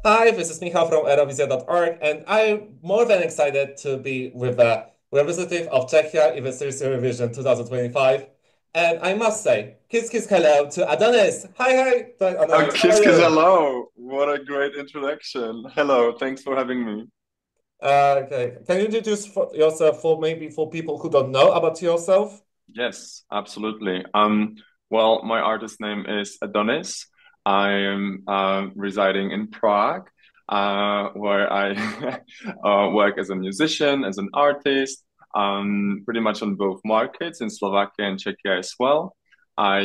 Hi, this is Michał from Eurowizja.org, and I'm more than excited to be with the representative of Czechia in the series Eurovision 2025. And I must say, kiss hello to ADONXS. Hi, Oh, ADONXS, how are kiss, kiss, you? hello. What a great introduction. Hello, thanks for having me. Okay, can you introduce yourself for maybe for people who don't know about yourself? Yes, absolutely. Well, my artist name is Adonis. I am residing in Prague, where I work as a musician, as an artist, pretty much on both markets in Slovakia and Czechia as well. I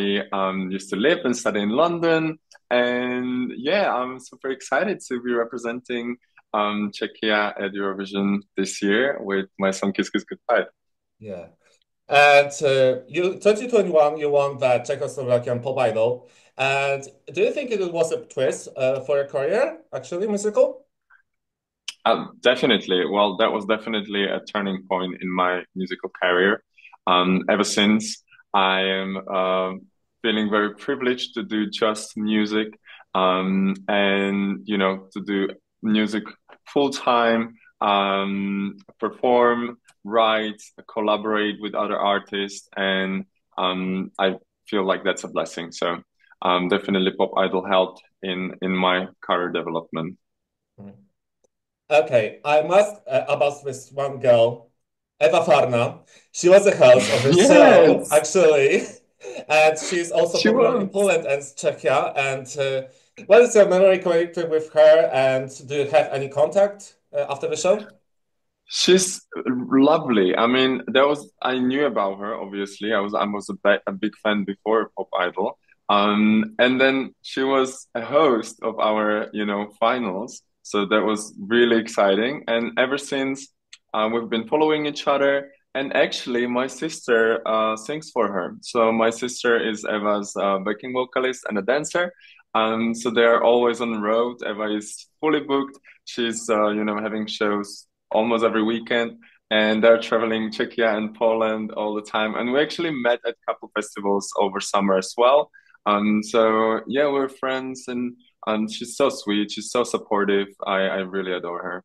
used to live and study in London, and yeah, I'm super excited to be representing Czechia at Eurovision this year with my song Kiss Kiss Goodbye. Yeah. And you 2021, you won the Czechoslovakian Pop Idol. And do you think it was a twist for your career, actually, musical? Definitely. Well, that was definitely a turning point in my musical career. Ever since, I am feeling very privileged to do just music, and to do music full time, perform, write, collaborate with other artists, and I feel like that's a blessing. So, definitely, Pop Idol helped in my career development. Okay, I must about this one girl, Ewą Farną. She was the host of the show, Yes. actually, and she's also She popular in was. Poland and Czechia. And what is your memory connected with her? And do you have any contact after the show? She's lovely. I mean, I knew about her, obviously. I was a big fan before Pop Idol. And then she was a host of our, finals. So that was really exciting. And ever since, we've been following each other. And actually, my sister sings for her. So my sister is Eva's backing vocalist and a dancer. So they are always on the road. Eva is fully booked. She's, having shows almost every weekend, and they're traveling Czechia and Poland all the time. And we actually met at a couple festivals over summer as well. So yeah, we're friends, and she's so sweet. She's so supportive. I really adore her.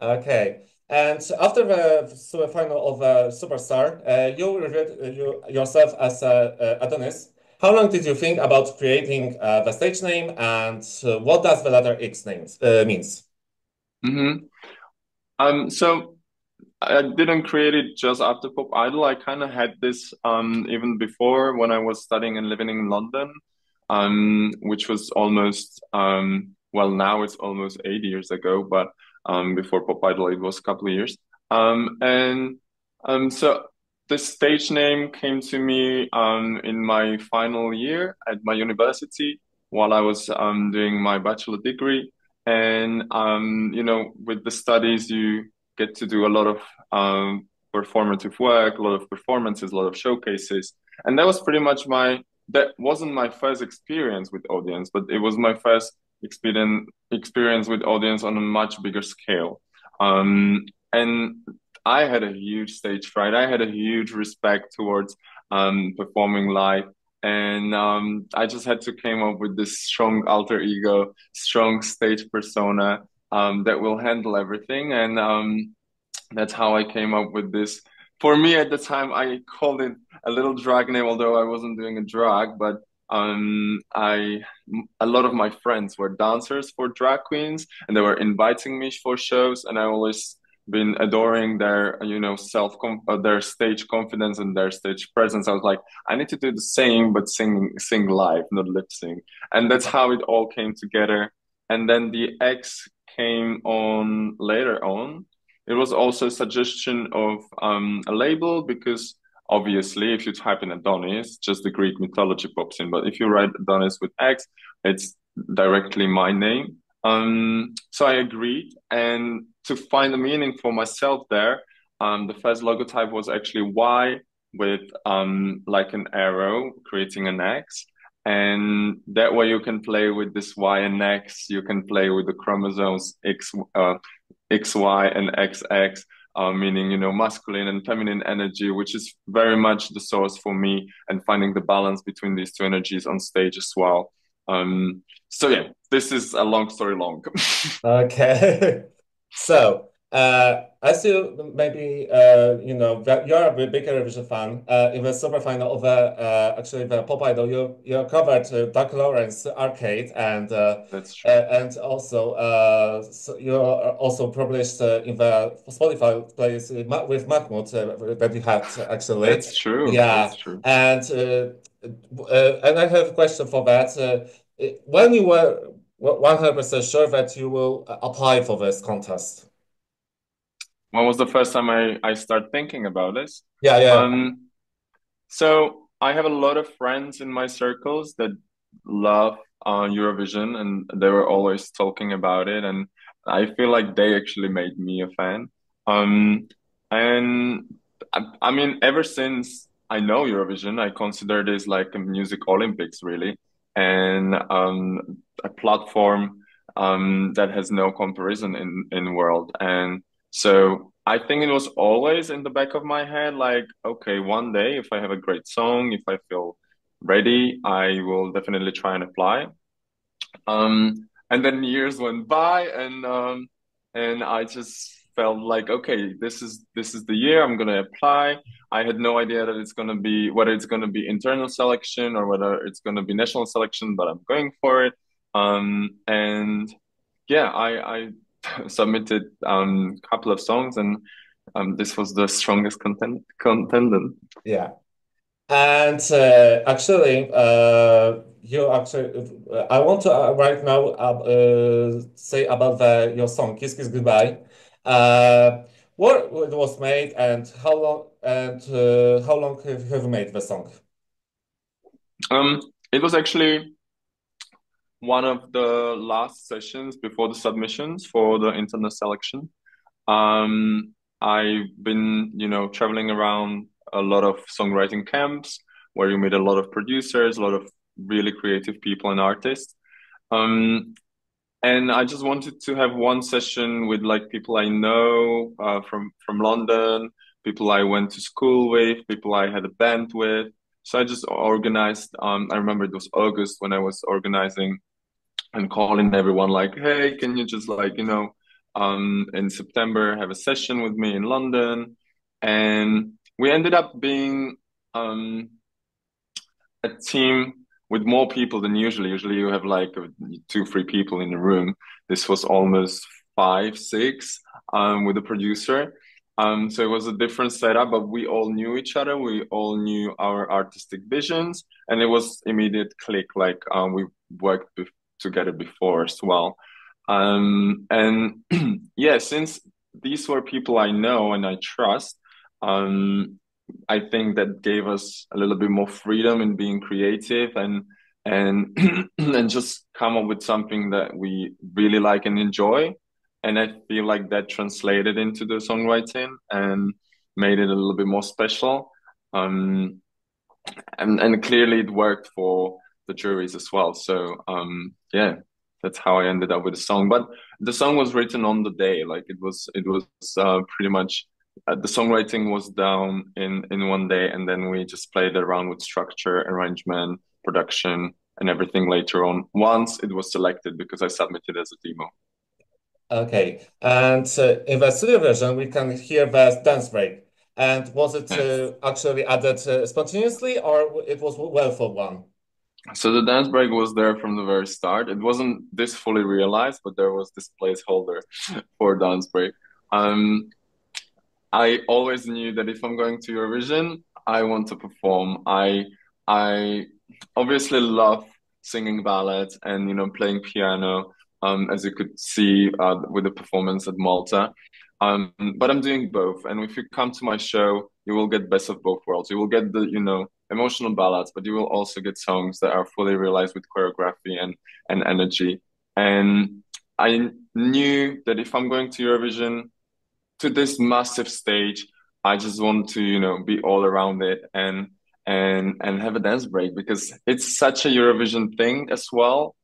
Okay. And after the super final of Superstar, you revealed you yourself as Adonis. How long did you think about creating the stage name, and what does the letter X names means? hmm so I didn't create it just after Pop Idol. I kind of had this even before when I was studying and living in London, which was almost well, now it's almost 8 years ago, but before Pop Idol it was a couple of years. And so the stage name came to me in my final year at my university while I was doing my bachelor degree. And with the studies you get to do a lot of performative work, a lot of performances, a lot of showcases. And that was pretty much that wasn't my first experience with audience, but it was my first experience with audience on a much bigger scale. And I had a huge stage fright. I had a huge respect towards performing live. And I just had to came up with this strong alter ego, strong stage persona that will handle everything. And that's how I came up with this. For me at the time, I called it a little drag name, although I wasn't doing a drag, but a lot of my friends were dancers for drag queens and they were inviting me for shows, and I always been adoring their, their stage confidence and their stage presence. I was like, I need to do the same, but sing live, not lip sync. And that's how it all came together. And then the X came on later on. It was also a suggestion of a label because obviously, if you type in Adonis, just the Greek mythology pops in. But if you write Adonis with X, it's directly my name. So I agreed, and to find a meaning for myself there, the first logotype was actually Y with like an arrow creating an X. And that way you can play with this Y and X. You can play with the chromosomes XY and XX, meaning, masculine and feminine energy, which is very much the source for me and finding the balance between these two energies on stage as well. So yeah, this is a long story long. Okay. So, as you maybe you know that you're a big Eurovision fan, in the super final of actually the Pop Idol, you covered Doug Lawrence Arcade That's true. and also so you are also published in the Spotify playlist with Mahmoud that you had actually. That's true. Yeah, That's true. and I have a question for that. When you were 100% sure that you will apply for this contest. When was the first time I start thinking about this? Yeah, yeah. Um, so I have a lot of friends in my circles that love Eurovision, and they were always talking about it, and I feel like they actually made me a fan. Um, and I mean, ever since I know Eurovision, I consider this like a music Olympics, really, and a platform that has no comparison in world. And so I think it was always in the back of my head, like, okay, one day if I have a great song, if I feel ready, I will definitely try and apply. And then years went by, and I just felt like, okay, this is the year I'm gonna apply. I had no idea that it's gonna be whether it's gonna be internal selection or whether it's gonna be national selection, but I'm going for it. And yeah, I submitted a couple of songs, and this was the strongest contendant. Yeah. And actually, you actually, I want to right now say about your song "Kiss Kiss Goodbye." What it was made and how long have you made the song? It was actually one of the last sessions before the submissions for the internal selection. I've been, traveling around a lot of songwriting camps where you meet a lot of producers, a lot of really creative people and artists. Um, and I just wanted to have one session with like people I know from London, people I went to school with, people I had a band with. So I just organized. I remember it was August when I was organizing and calling everyone like, hey, can you just like, in September have a session with me in London? And we ended up being a team with more people than usually. Usually you have like two, three people in the room. This was almost five, six, with a producer. So it was a different setup, but we all knew each other. We all knew our artistic visions, and it was immediate click. Like we worked together before as well. And yeah, since these were people I know and I trust, I think that gave us a little bit more freedom in being creative and and just come up with something that we really like and enjoy. And I feel like that translated into the songwriting and made it a little bit more special. Um, and clearly it worked for the juries as well. So yeah, that's how I ended up with the song. But the song was written on the day, like it was pretty much the songwriting was down in one day, and then we just played around with structure, arrangement, production, and everything later on. Once it was selected because I submitted as a demo. Okay. And in the studio version, we can hear the dance break. And was it Yes. actually added spontaneously or it was well thought one? So the dance break was there from the very start. It wasn't this fully realized, but there was this placeholder for dance break. Um, I always knew that if I'm going to Eurovision, I want to perform. I obviously love singing ballads and playing piano, as you could see with the performance at Malta. But I'm doing both, and if you come to my show, you will get best of both worlds. You will get the emotional ballads, but you will also get songs that are fully realized with choreography and energy. And I knew that if I'm going to Eurovision to this massive stage, I just want to, be all around it and have a dance break because it's such a Eurovision thing as well,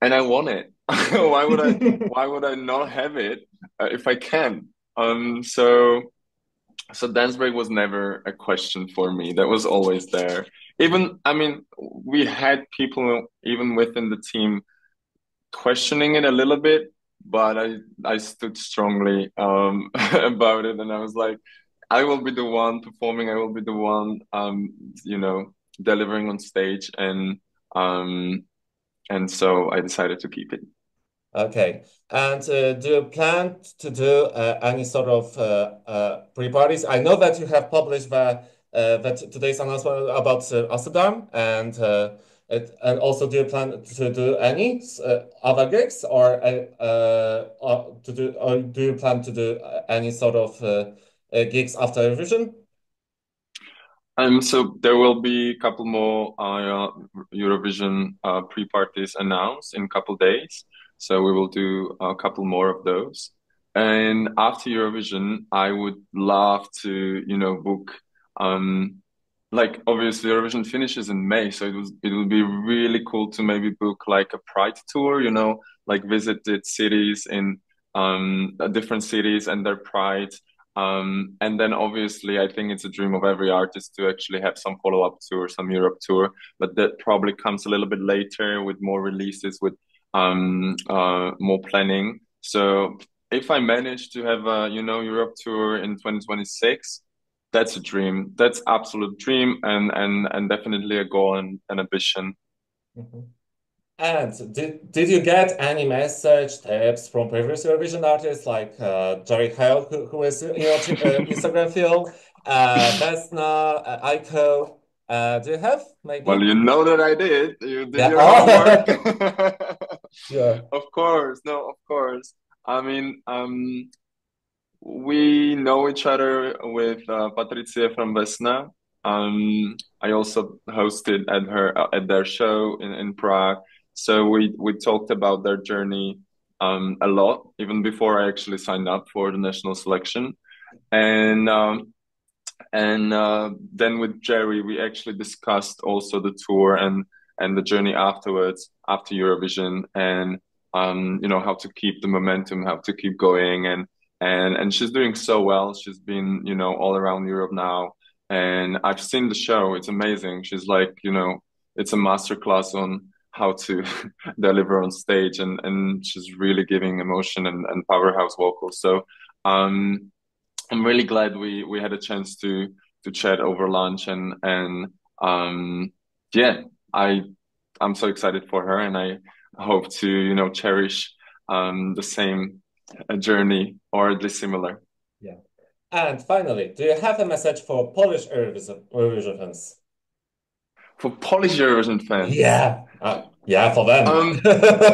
and I want it. Why would I not have it if I can? So dance break was never a question for me. That was always there. Even I mean, we had people even within the team questioning it a little bit, but I stood strongly about it, and I was like, I will be the one performing. I will be the one, you know, delivering on stage, um, and so I decided to keep it. Okay. And do you plan to do any sort of pre-parties? I know that you have published that today's announcement about Amsterdam, and also do you plan to do any other gigs, or do you plan to do any sort of gigs after Eurovision? So there will be a couple more Eurovision pre-parties announced in a couple days. So we will do a couple more of those. And after Eurovision, I would love to, you know, book like obviously Eurovision finishes in May, so it would be really cool to maybe book like a Pride tour, you know, like visited cities in different cities and their Pride. And then obviously, I think it's a dream of every artist to actually have some follow-up tour, some Europe tour, but that probably comes a little bit later with more releases, with more planning. So if I manage to have a, you know, Europe tour in 2026, that's a dream. That's absolute dream, and definitely a goal and an ambition. Mhm. And did you get any message tips from previous Eurovision artists like Jerry Hale, who is in your Instagram film, Vesna, Aiko? Do you have Well, maybe? you know that I did. You did Yeah. your homework. Oh, yeah. Of course. No, of course. I mean, we know each other with Patricia from Vesna. I also hosted at their show in Prague. So we talked about their journey a lot, even before I actually signed up for the national selection. And then with Jerry, we actually discussed also the tour and the journey afterwards, after Eurovision, and you know, how to keep the momentum, how to keep going, and she's doing so well. She's been, you know, all around Europe now, and I've seen the show. It's amazing. She's like, you know, it's a masterclass on how to deliver on stage, and she's really giving emotion and powerhouse vocals. So I'm really glad we had a chance to chat over lunch, and yeah, I I'm so excited for her, and I hope to, you know, cherish the same journey, or at least similar. Yeah. And finally, do you have a message for Polish Eurovision fans? For Polish Eurovision fans, Yeah. Yeah, for them. um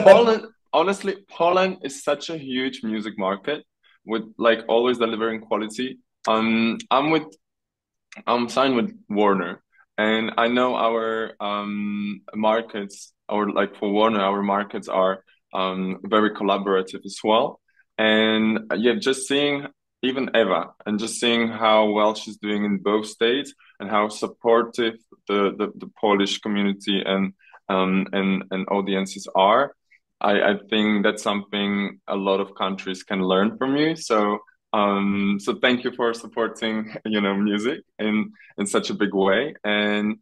Poland, honestly, Poland is such a huge music market with like always delivering quality. I'm signed with Warner, and I know our markets, or like for Warner, our markets are very collaborative as well. And yeah, just seeing even Eva, and just seeing how well she's doing in both states, and how supportive the Polish community and audiences are. I think that's something a lot of countries can learn from you. So thank you for supporting, you know, music in such a big way. And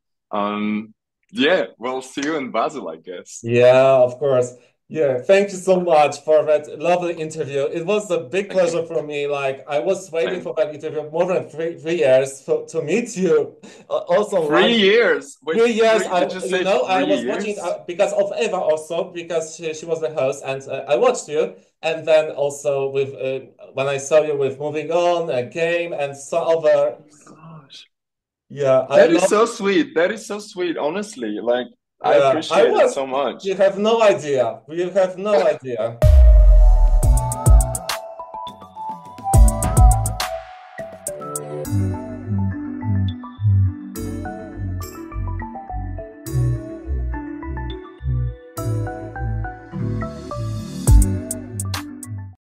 yeah, we'll see you in Basel, I guess. Yeah, of course. Yeah, thank you so much for that lovely interview. It was a big Thank you. pleasure for me. Like I was waiting Same. for that interview more than three years to meet you. Also Three online. years. Wait, 3 years, three? Did you say I three was watching years? because of Eva also because she was the host and I watched you. And then also with when I saw you with Moving On, a game and some other. Oh my gosh. Yeah, I That is love. so sweet. That is so sweet, honestly. Like, I Yeah, I appreciate it was. so much. You have no idea. You have no idea.